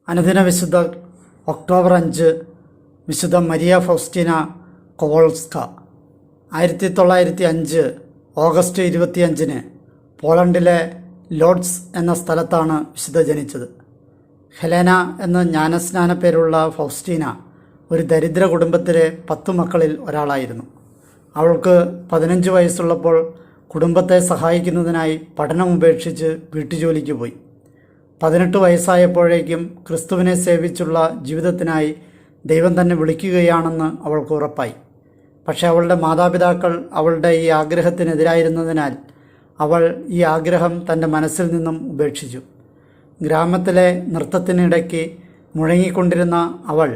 അനുദിന വിശുദ്ധ ഒക്ടോബർ 5 വിശുദ്ധ മരിയ ഫൗസ്റ്റീന കൊവോൾസ്ക. 1905 ഓഗസ്റ്റ് 25 പോളണ്ടിലെ ലോഡ്സ് എന്ന സ്ഥലത്താണ് വിശുദ്ധ ജനിച്ചത്. ഹെലേന എന്ന ജ്ഞാനസ്നാന പേരുള്ള ഫൗസ്റ്റീന ഒരു ദരിദ്ര കുടുംബത്തിലെ 10 മക്കളിൽ ഒരാളായിരുന്നു. അവൾക്ക് 15 വയസ്സുള്ളപ്പോൾ കുടുംബത്തെ സഹായിക്കുന്നതിനായി പഠനം ഉപേക്ഷിച്ച് വീട്ടുജോലിക്ക് പോയി. 18 വയസ്സായപ്പോഴേക്കും ക്രിസ്തുവിനെ സേവിച്ചുള്ള ജീവിതത്തിനായി ദൈവം തന്നെ വിളിക്കുകയാണെന്ന് അവൾക്ക് ഉറപ്പായി. പക്ഷേ അവളുടെ മാതാപിതാക്കൾ അവളുടെ ഈ ആഗ്രഹത്തിനെതിരായിരുന്നതിനാൽ അവൾ ഈ ആഗ്രഹം തൻ്റെ മനസ്സിൽ നിന്നും ഉപേക്ഷിച്ചു. ഗ്രാമത്തിലെ നൃത്തത്തിനിടയ്ക്ക് മുഴങ്ങിക്കൊണ്ടിരുന്ന അവൾ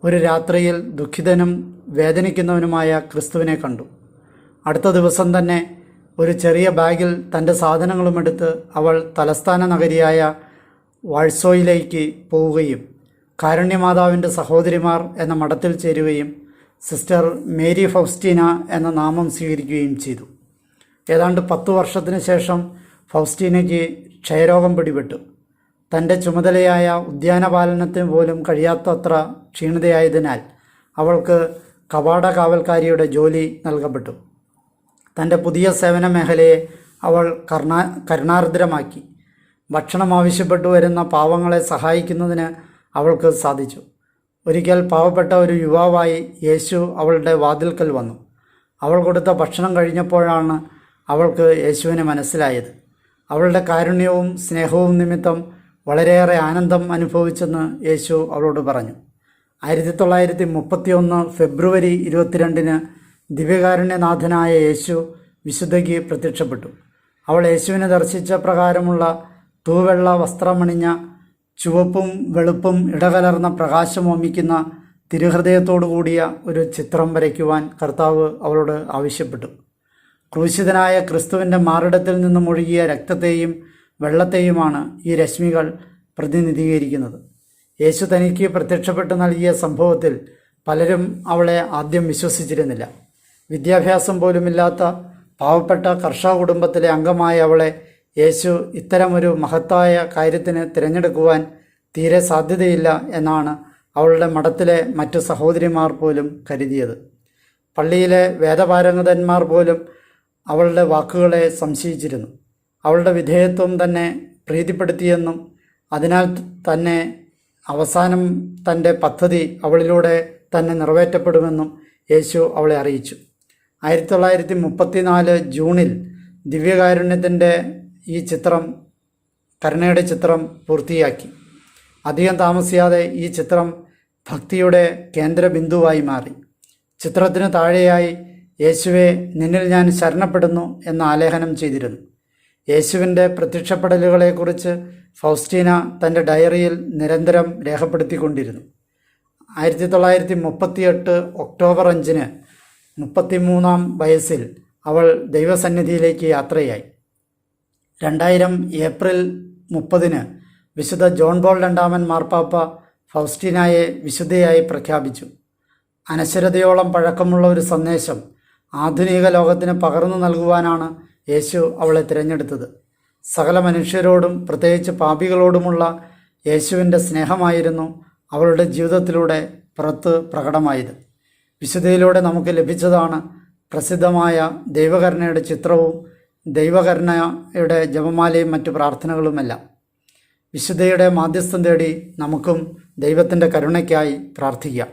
ഒരു രാത്രിയിൽ ദുഃഖിതനും വേദനിക്കുന്നവനുമായ ക്രിസ്തുവിനെ കണ്ടു. അടുത്ത ദിവസം തന്നെ ഒരു ചെറിയ ബാഗിൽ തൻ്റെ സാധനങ്ങളുമെടുത്ത് അവൾ തലസ്ഥാന നഗരിയായ വാഴ്സോയിലേക്ക് പോവുകയും കാരുണ്യമാതാവിൻ്റെ സഹോദരിമാർ എന്ന മഠത്തിൽ ചേരുകയും സിസ്റ്റർ മേരി ഫൗസ്റ്റീന എന്ന നാമം സ്വീകരിക്കുകയും ചെയ്തു. ഏതാണ്ട് 10 വർഷത്തിന് ശേഷം ഫൗസ്റ്റീനയ്ക്ക് ക്ഷയരോഗം പിടിപെട്ടു. തൻ്റെ ചുമതലയായ ഉദ്യാനപാലനത്തിന് പോലും കഴിയാത്തത്ര ക്ഷീണിതയായതിനാൽ അവൾക്ക് കവാട കാവൽക്കാരിയുടെ ജോലി നൽകപ്പെട്ടു. തൻ്റെ പുതിയ സേവന മേഖലയെ അവൾ കരുണാർദ്രമാക്കി. ഭക്ഷണം ആവശ്യപ്പെട്ടു വരുന്ന പാവങ്ങളെ സഹായിക്കുന്നതിന് അവൾക്ക് സാധിച്ചു. ഒരിക്കൽ പാവപ്പെട്ട ഒരു യുവാവായി യേശു അവളുടെ വാതിൽക്കൽ വന്നു. അവൾ കൊടുത്ത ഭക്ഷണം കഴിഞ്ഞപ്പോഴാണ് അവൾക്ക് യേശുവിനെ മനസ്സിലായത്. അവളുടെ കാരുണ്യവും സ്നേഹവും നിമിത്തം വളരെയേറെ ആനന്ദം അനുഭവിച്ചെന്ന് യേശു അവളോട് പറഞ്ഞു. 1931 ഫെബ്രുവരി 22 ദിവ്യകാരുണ്യനാഥനായ യേശു വിശുദ്ധയ്ക്ക് പ്രത്യക്ഷപ്പെട്ടു. അവൾ യേശുവിനെ ദർശിച്ച പ്രകാരമുള്ള തൂവെള്ള വസ്ത്രമണിഞ്ഞ ചുവപ്പും വെളുപ്പും ഇടകലർന്ന പ്രകാശം വമിക്കുന്ന തിരുഹൃദയത്തോടു കൂടിയ ഒരു ചിത്രം വരയ്ക്കുവാൻ കർത്താവ് അവളോട് ആവശ്യപ്പെട്ടു. ക്രൂശിതനായ ക്രിസ്തുവിൻ്റെ മാറിടത്തിൽ നിന്നും ഒഴുകിയ രക്തത്തെയും വെള്ളത്തെയുമാണ് ഈ രശ്മികൾ പ്രതിനിധീകരിക്കുന്നത്. യേശു തനിക്ക് പ്രത്യക്ഷപ്പെട്ട് നൽകിയ സംഭവത്തിൽ പലരും അവളെ ആദ്യം വിശ്വസിച്ചിരുന്നില്ല. വിദ്യാഭ്യാസം പോലുമില്ലാത്ത പാവപ്പെട്ട കർഷക കുടുംബത്തിലെ അംഗമായ അവളെ യേശു ഇത്തരമൊരു മഹത്തായ കാര്യത്തിന് തിരഞ്ഞെടുക്കുവാൻ തീരെ സാധ്യതയില്ല എന്നാണ് അവളുടെ മഠത്തിലെ മറ്റു സഹോദരിമാർ പോലും കരുതിയത്. പള്ളിയിലെ വേദപാരംഗതന്മാർ പോലും അവളുടെ വാക്കുകളെ സംശയിച്ചിരുന്നു. അവളുടെ വിധേയത്വം തന്നെ പ്രീതിപ്പെടുത്തിയെന്നും അതിനാൽ തന്നെ അവസാനം തൻ്റെ പദ്ധതി അവളിലൂടെ തന്നെ നിറവേറ്റപ്പെടുമെന്നും യേശു അവളെ അറിയിച്ചു. 1934 ജൂണിൽ ദിവ്യകാരുണ്യത്തിൻ്റെ ഈ ചിത്രം, കരുണയുടെ ചിത്രം പൂർത്തിയാക്കി. അധികം താമസിയാതെ ഈ ചിത്രം ഭക്തിയുടെ കേന്ദ്രബിന്ദുവായി മാറി. ചിത്രത്തിന് താഴെയായി യേശുവെ നിന്നിൽ ഞാൻ ശരണപ്പെടുന്നു എന്ന് ആലേഖനം ചെയ്തിരുന്നു. യേശുവിൻ്റെ പ്രത്യക്ഷപ്പെടലുകളെക്കുറിച്ച് ഫൗസ്റ്റീന തൻ്റെ ഡയറിയിൽ നിരന്തരം രേഖപ്പെടുത്തിക്കൊണ്ടിരുന്നു. 1938 ഒക്ടോബർ 5 33-ാം വയസ്സിൽ അവൾ ദൈവസന്നിധിയിലേക്ക് യാത്രയായി. 2000 ഏപ്രിൽ 30 വിശുദ്ധ ജോൺ പോൾ II മാർപ്പാപ്പ ഫൗസ്റ്റീനയെ വിശുദ്ധയായി പ്രഖ്യാപിച്ചു. അനശ്വരതയോളം പഴക്കമുള്ള ഒരു സന്ദേശം ആധുനിക ലോകത്തിന് പകർന്നു നൽകുവാനാണ് യേശു അവളെ തിരഞ്ഞെടുത്തത്. സകല മനുഷ്യരോടും പ്രത്യേകിച്ച് പാപികളോടുമുള്ള യേശുവിൻ്റെ സ്നേഹമായിരുന്നു അവളുടെ ജീവിതത്തിലൂടെ പ്രകടമായത്. വിശുദ്ധയിലൂടെ നമുക്ക് ലഭിച്ചതാണ് പ്രസിദ്ധമായ ദൈവകരുണയുടെ ചിത്രവും ദൈവകരുണയുടെ ജപമാലയും മറ്റു പ്രാർത്ഥനകളുമെല്ലാം. വിശുദ്ധയുടെ മാധ്യസ്ഥം തേടി നമുക്കും ദൈവത്തിൻ്റെ കരുണയ്ക്കായി പ്രാർത്ഥിക്കാം.